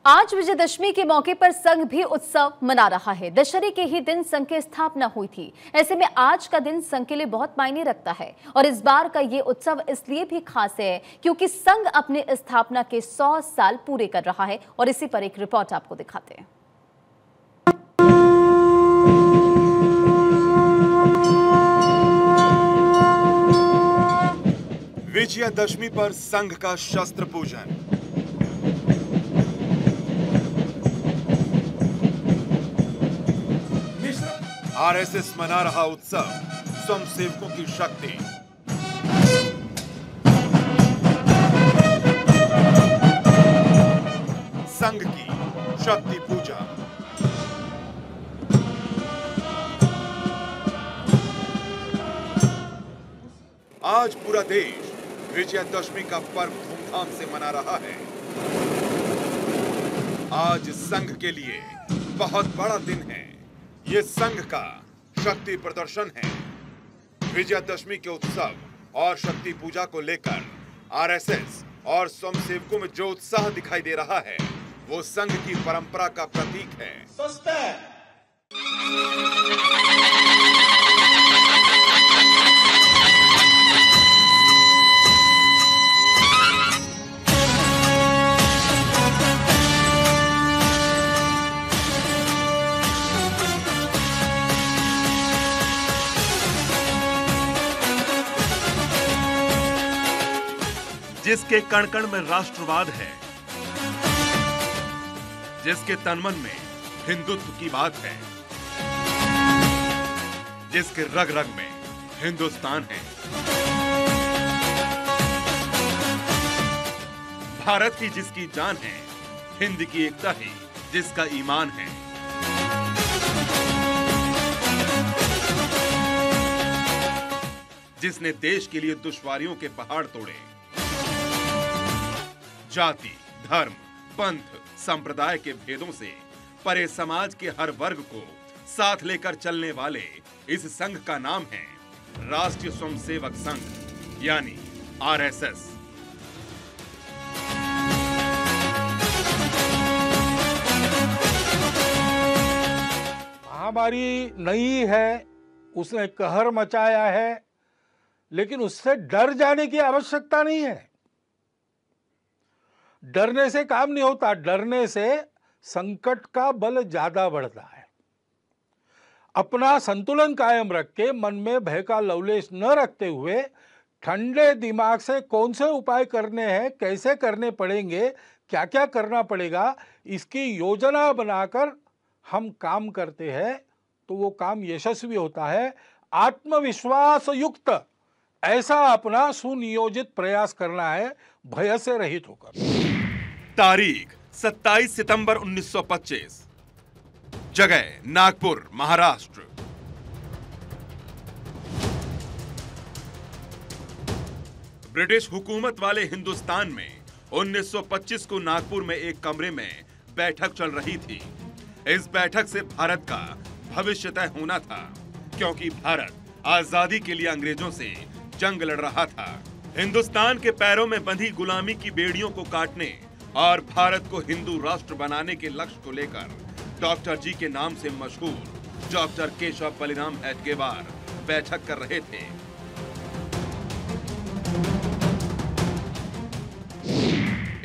आज विजयदशमी के मौके पर संघ भी उत्सव मना रहा है। दशहरे के ही दिन संघ की स्थापना हुई थी। ऐसे में आज का दिन संघ के लिए बहुत मायने रखता है और इस बार का ये उत्सव इसलिए भी खास है क्योंकि संघ अपने स्थापना के 100 साल पूरे कर रहा है और इसी पर एक रिपोर्ट आपको दिखाते हैं। विजयदशमी पर संघ का शस्त्र पूजन। आरएसएस मना रहा उत्सव, स्वयंसेवकों की शक्ति। संघ की शक्ति पूजा। आज पूरा देश विजयदशमी का पर्व धूमधाम से मना रहा है। आज संघ के लिए बहुत बड़ा दिन है। ये संघ का शक्ति प्रदर्शन है। विजयदशमी के उत्सव और शक्ति पूजा को लेकर आरएसएस और स्वयंसेवकों में जो उत्साह दिखाई दे रहा है वो संघ की परंपरा का प्रतीक है। जिसके कण कण में राष्ट्रवाद है, जिसके तन मन में हिंदुत्व की बात है, जिसके रग रग में हिंदुस्तान है, भारत की जिसकी जान है, हिंद की एकता ही जिसका ईमान है। जिसने देश के लिए दुश्वारियों के पहाड़ तोड़े, जाति, धर्म, पंथ, संप्रदाय के भेदों से परे समाज के हर वर्ग को साथ लेकर चलने वाले इस संघ का नाम है राष्ट्रीय स्वयंसेवक संघ यानी आरएसएस। महामारी नहीं है, उसने कहर मचाया है, लेकिन उससे डर जाने की आवश्यकता नहीं है। डरने से काम नहीं होता, डरने से संकट का बल ज्यादा बढ़ता है। अपना संतुलन कायम रख के मन में भय का लवलेश न रखते हुए ठंडे दिमाग से कौन से उपाय करने हैं, कैसे करने पड़ेंगे, क्या क्या करना पड़ेगा, इसकी योजना बनाकर हम काम करते हैं तो वो काम यशस्वी होता है। आत्मविश्वास युक्त ऐसा अपना सुनियोजित प्रयास करना है, भय से रहित होकर। तारीख 27 सितंबर 1925, जगह नागपुर, महाराष्ट्र। ब्रिटिश हुकूमत वाले हिंदुस्तान में 1925 को नागपुर में एक कमरे में बैठक चल रही थी। इस बैठक से भारत का भविष्य तय होना था, क्योंकि भारत आजादी के लिए अंग्रेजों से जंग लड़ रहा था। हिंदुस्तान के पैरों में बंधी गुलामी की बेड़ियों को काटने और भारत को हिंदू राष्ट्र बनाने के लक्ष्य को लेकर डॉक्टर जी के नाम से मशहूर डॉक्टर केशव बलिराम हेडगेवार बैठक कर रहे थे।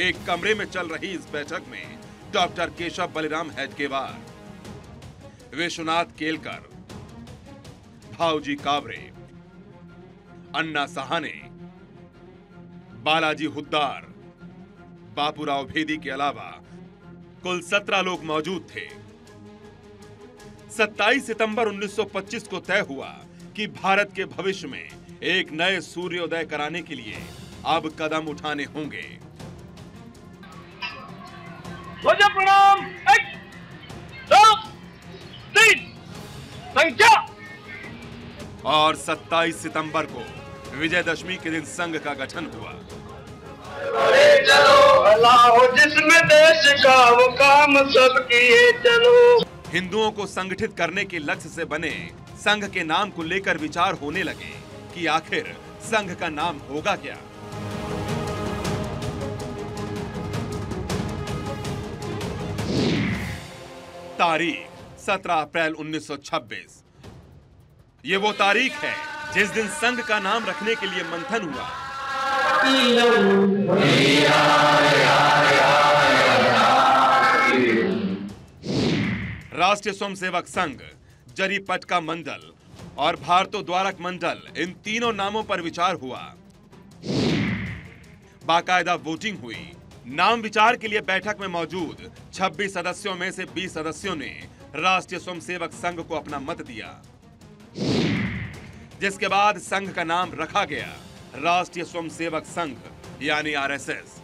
एक कमरे में चल रही इस बैठक में डॉक्टर केशव बलिराम हेडगेवार, विश्वनाथ केलकर, भाऊजी कावरे, अन्ना साहने, बालाजी हुद्दार, बापूराव भेदी के अलावा कुल 17 लोग मौजूद थे। 27 सितंबर 1925 को तय हुआ कि भारत के भविष्य में एक नए सूर्योदय कराने के लिए अब कदम उठाने होंगे। प्रणाम, 1, 2, 3, संख्या। और 27 सितंबर को विजयदशमी के दिन संघ का गठन हुआ। अरे चलो अल्लाह जिसमें देश का वो काम सब किए चलो। हिंदुओं को संगठित करने के लक्ष्य से बने संघ के नाम को लेकर विचार होने लगे कि आखिर संघ का नाम होगा क्या। तारीख 17 अप्रैल 1926। ये वो तारीख है जिस दिन संघ का नाम रखने के लिए मंथन हुआ। राष्ट्रीय स्वयंसेवक संघ, जरीपटका मंडल और भारतोद्वारक मंडल, इन तीनों नामों पर विचार हुआ। बाकायदा वोटिंग हुई। नाम विचार के लिए बैठक में मौजूद 26 सदस्यों में से 20 सदस्यों ने राष्ट्रीय स्वयंसेवक संघ को अपना मत दिया, जिसके बाद संघ का नाम रखा गया राष्ट्रीय स्वयंसेवक संघ यानी आरएसएस।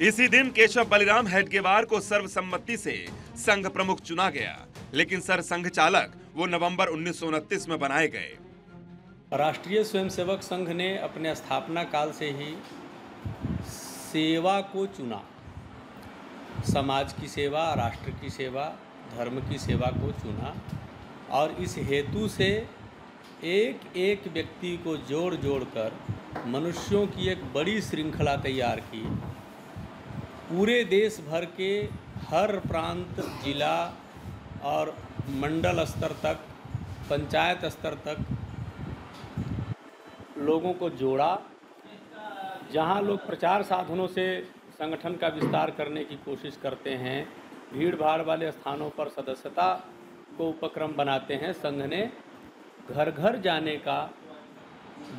इसी दिन केशव बलिराम हेडगेवार को सर्वसम्मति से संघ प्रमुख चुना गया, लेकिन सरसंघ चालक वो नवंबर 1929 में बनाए गए। राष्ट्रीय स्वयंसेवक संघ ने अपने स्थापना काल से ही सेवा को चुना। समाज की सेवा, राष्ट्र की सेवा, धर्म की सेवा को चुना और इस हेतु से एक एक व्यक्ति को जोड़ जोड़कर मनुष्यों की एक बड़ी श्रृंखला तैयार की। पूरे देश भर के हर प्रांत, जिला और मंडल स्तर तक, पंचायत स्तर तक लोगों को जोड़ा। जहां लोग प्रचार साधनों से संगठन का विस्तार करने की कोशिश करते हैं, भीड़ भाड़ वाले स्थानों पर सदस्यता को उपक्रम बनाते हैं, संघ ने घर घर जाने का,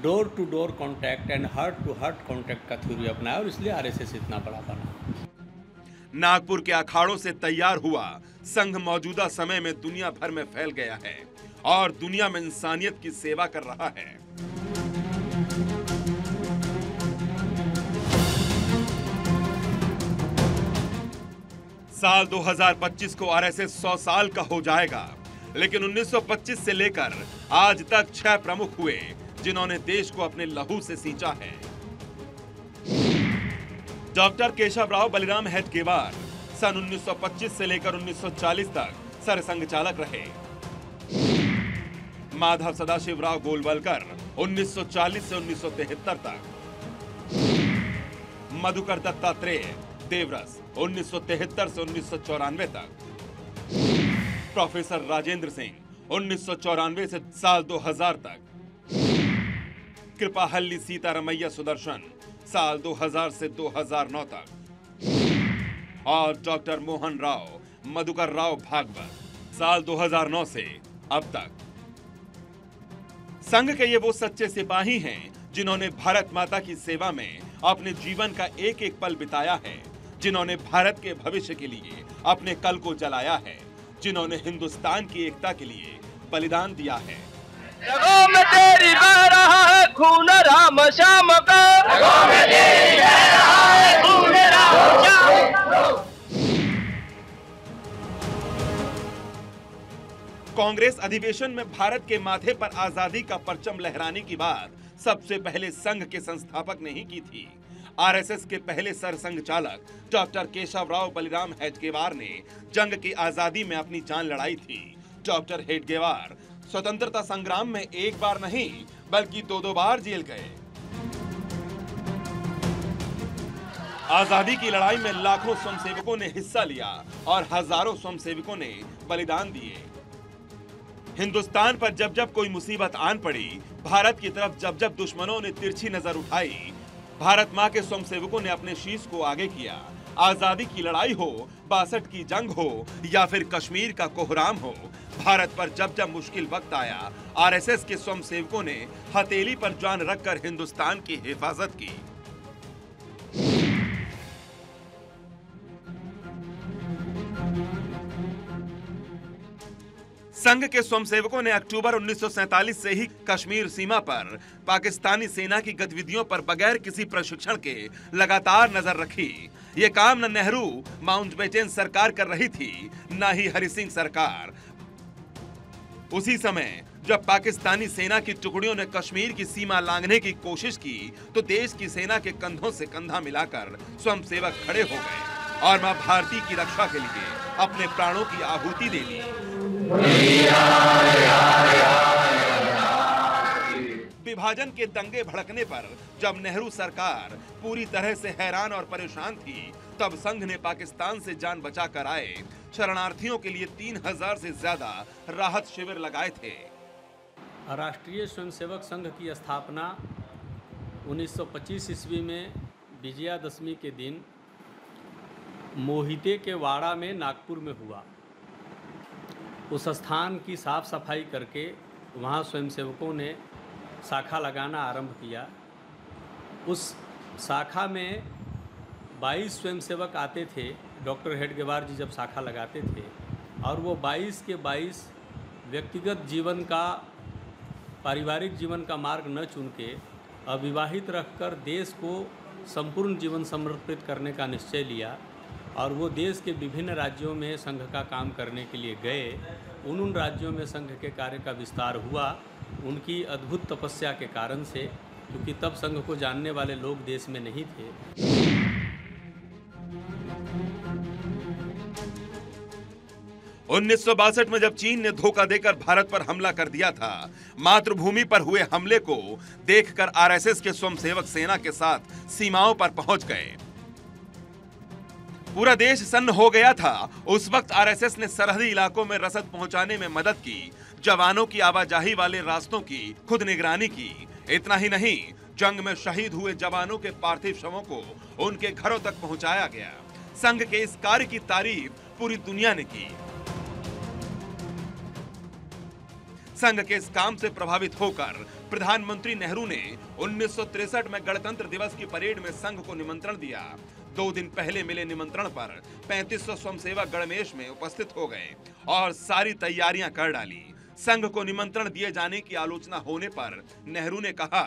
door to door contact and heart to heart contact का थ्योरी अपनाया और इसलिए आरएसएस इतना बड़ा बना। नागपुर के अखाड़ों से तैयार हुआ संघ मौजूदा समय में दुनिया भर में फैल गया है और दुनिया में इंसानियत की सेवा कर रहा है। साल 2025 को आरएसएस 100 साल का हो जाएगा, लेकिन 1925 से लेकर आज तक 6 प्रमुख हुए जिन्होंने देश को अपने लहू से सींचा है। डॉक्टर केशवराव बलिराम हेडगेवार सन 1925 से लेकर 1940 तक सरसंघ चालक रहे। माधव सदाशिवराव गोलवलकर 1940 से 1973 तक। मधुकर दत्तात्रेय देवरस 1973 से 1994 तक। प्रोफेसर राजेंद्र सिंह 1994 से साल 2000 तक। कृपाहल्ली सीतारमैया सुदर्शन साल 2000 से 2009 तक और डॉक्टर मोहन राव मधुकर राव भागवत साल 2009 से अब तक। संघ के ये वो सच्चे सिपाही हैं जिन्होंने भारत माता की सेवा में अपने जीवन का एक एक पल बिताया है, जिन्होंने भारत के भविष्य के लिए अपने कल को जलाया है, जिन्होंने हिंदुस्तान की एकता के लिए बलिदान दिया है। रगों में तेरी बह रहा है खून राम श्याम का, रगों में तेरी बह रहा है खून राम श्याम। कांग्रेस अधिवेशन में भारत के माथे पर आजादी का परचम लहराने की बात सबसे पहले संघ के संस्थापक ने ही की थी। आरएसएस के पहले सरसंघ चालक डॉक्टर केशवराव बलिराम हेडगेवार ने जंग की आजादी में अपनी जान लड़ाई थी। डॉक्टर हेडगेवार स्वतंत्रता संग्राम में एक बार नहीं बल्कि 2-2 बार जेल गए। आजादी की लड़ाई में लाखों स्वयंसेवकों ने हिस्सा लिया और हजारों स्वयंसेवकों ने बलिदान दिए। हिंदुस्तान पर जब जब कोई मुसीबत आन पड़ी, भारत की तरफ जब जब दुश्मनों ने तिरछी नजर उठाई, भारत मां के स्वयंसेवकों ने अपने शीश को आगे किया। आजादी की लड़ाई हो, 62 की जंग हो या फिर कश्मीर का कोहराम हो, भारत पर जब जब मुश्किल वक्त आया, आरएसएस के स्वयंसेवकों ने हथेली पर जान रखकर हिंदुस्तान की हिफाजत की। संघ के स्वयंसेवकों ने अक्टूबर 1947 से ही कश्मीर सीमा पर पाकिस्तानी सेना की गतिविधियों पर बगैर किसी प्रशिक्षण के लगातार नजर रखी। ये काम न नेहरू माउंटबेटन सरकार कर रही थी, न ही हरि सिंह सरकार। उसी समय जब पाकिस्तानी सेना की टुकड़ियों ने कश्मीर की सीमा लांघने की कोशिश की, तो देश की सेना के कंधों से कंधा मिलाकर स्वयंसेवक खड़े हो गए और मां भारती की रक्षा के लिए अपने प्राणों की आहुति दे दी। विभाजन के दंगे भड़कने पर जब नेहरू सरकार पूरी तरह से हैरान और परेशान थी, तब संघ ने पाकिस्तान से जान बचाकर आए शरणार्थियों के लिए 3000 से ज्यादा राहत शिविर लगाए थे। राष्ट्रीय स्वयंसेवक संघ की स्थापना 1925 ईस्वी में विजयादशमी के दिन मोहिते के वाड़ा में नागपुर में हुआ। उस स्थान की साफ सफाई करके वहाँ स्वयंसेवकों ने शाखा लगाना आरंभ किया। उस शाखा में 22 स्वयंसेवक आते थे। डॉक्टर हेडगेवार जी जब शाखा लगाते थे और वो 22 के 22 व्यक्तिगत जीवन का, पारिवारिक जीवन का मार्ग न चुन के अविवाहित रखकर देश को संपूर्ण जीवन समर्पित करने का निश्चय लिया और वो देश के विभिन्न राज्यों में संघ का काम करने के लिए गए। उन राज्यों में संघ के कार्य का विस्तार हुआ उनकी अद्भुत तपस्या के कारण से, क्योंकि तब संघ को जानने वाले लोग देश में नहीं थे। 1962 में जब चीन ने धोखा देकर भारत पर हमला कर दिया था, मातृभूमि पर हुए हमले को देखकर आरएसएस के स्वयंसेवक सेना के साथ सीमाओं पर पहुंच गए। पूरा देश सन्न हो गया था। उस वक्त आरएसएस ने सरहदी इलाकों में रसद पहुंचाने में मदद की, जवानों की आवाजाही वाले रास्तों की खुद निगरानी की। इतना ही नहीं, जंग में शहीद हुए जवानों के पार्थिव शवों को उनके घरों तक पहुंचाया गया। संघ के इस कार्य की तारीफ पूरी दुनिया ने की। संघ के इस काम से प्रभावित होकर प्रधानमंत्री नेहरू ने 1963 में गणतंत्र दिवस की परेड में संघ को निमंत्रण दिया। 2 दिन पहले मिले निमंत्रण पर 3500 स्वयंसेवक गणवेश में उपस्थित हो गए और सारी तैयारियां कर डाली। संघ को निमंत्रण दिए जाने की आलोचना होने पर नेहरू ने कहा,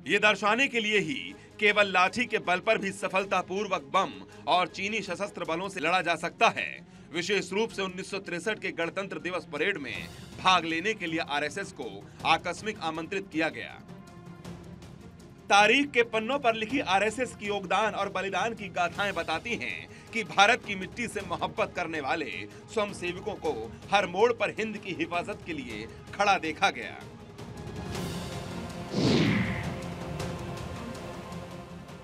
ये दर्शाने के लिए ही केवल लाठी के बल पर भी सफलतापूर्वक बम और चीनी सशस्त्र बलों से लड़ा जा सकता है। विशेष रूप से 1963 के गणतंत्र दिवस परेड में भाग लेने के लिए आरएसएस को आकस्मिक आमंत्रित किया गया। तारीख के पन्नों पर लिखी आरएसएस की योगदान और बलिदान की गाथाएं बताती हैं कि भारत की मिट्टी से मोहब्बत करने वाले स्वयंसेवकों को हर मोड़ पर हिंद की हिफाजत के लिए खड़ा देखा गया।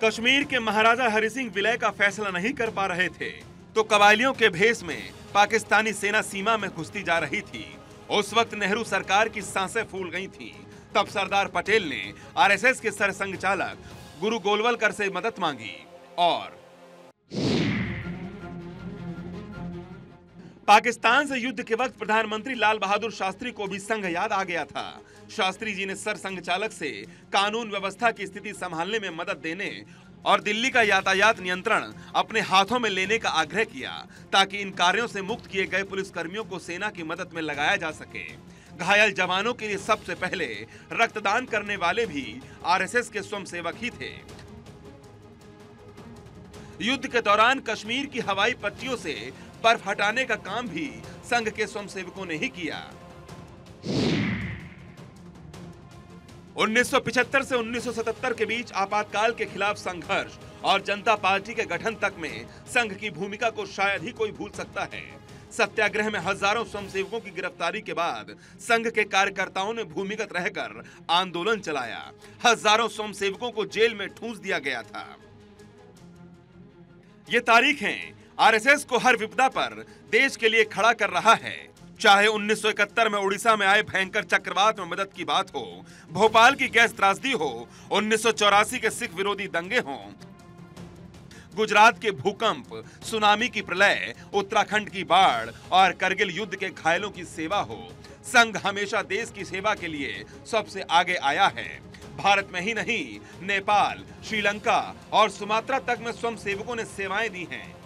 कश्मीर के महाराजा हरि सिंह विलय का फैसला नहीं कर पा रहे थे तो कबायलियों के भेष में पाकिस्तानी सेना सीमा में घुसती जा रही थी। उस वक्त नेहरू सरकार की सांसें फूल गई थीं। तब सरदार पटेल ने आरएसएस के सरसंघचालक गुरु गोलवलकर से मदद मांगी और पाकिस्तान से युद्ध के वक्त प्रधानमंत्री लाल बहादुर शास्त्री को भी संघ याद आ गया था। शास्त्री जी ने सरसंघचालक से कानून व्यवस्था की स्थिति संभालने में मदद देने और दिल्ली का यातायात नियंत्रण अपने हाथों में लेने का आग्रह किया ताकि इन कार्यों से मुक्त किए गए पुलिसकर्मियों को सेना की मदद में लगाया जा सके। घायल जवानों के लिए सबसे पहले रक्तदान करने वाले भी आरएसएस के स्वयंसेवक ही थे। युद्ध के दौरान कश्मीर की हवाई पट्टियों से बर्फ हटाने का काम भी संघ के स्वयंसेवकों ने ही किया। 1975 से 1977 के बीच आपातकाल के खिलाफ संघर्ष और जनता पार्टी के गठन तक में संघ की भूमिका को शायद ही कोई भूल सकता है। सत्याग्रह में हजारों स्वयंसेवकों की गिरफ्तारी के बाद संघ के कार्यकर्ताओं ने भूमिगत रहकर आंदोलन चलाया। हजारों स्वयंसेवकों को जेल में ठूंस दिया गया था। ये तारीखें आरएसएस को हर विपदा पर देश के लिए खड़ा कर रहा है। चाहे 1971 में उड़ीसा में आए भयंकर चक्रवात में मदद की बात हो, भोपाल की गैस त्रासदी हो, 1984 के सिख विरोधी दंगे हों, गुजरात के भूकंप, सुनामी की प्रलय, उत्तराखंड की बाढ़ और करगिल युद्ध के घायलों की सेवा हो, संघ हमेशा देश की सेवा के लिए सबसे आगे आया है। भारत में ही नहीं, नेपाल, श्रीलंका और सुमात्रा तक में स्वयंसेवकों ने सेवाएं दी हैं।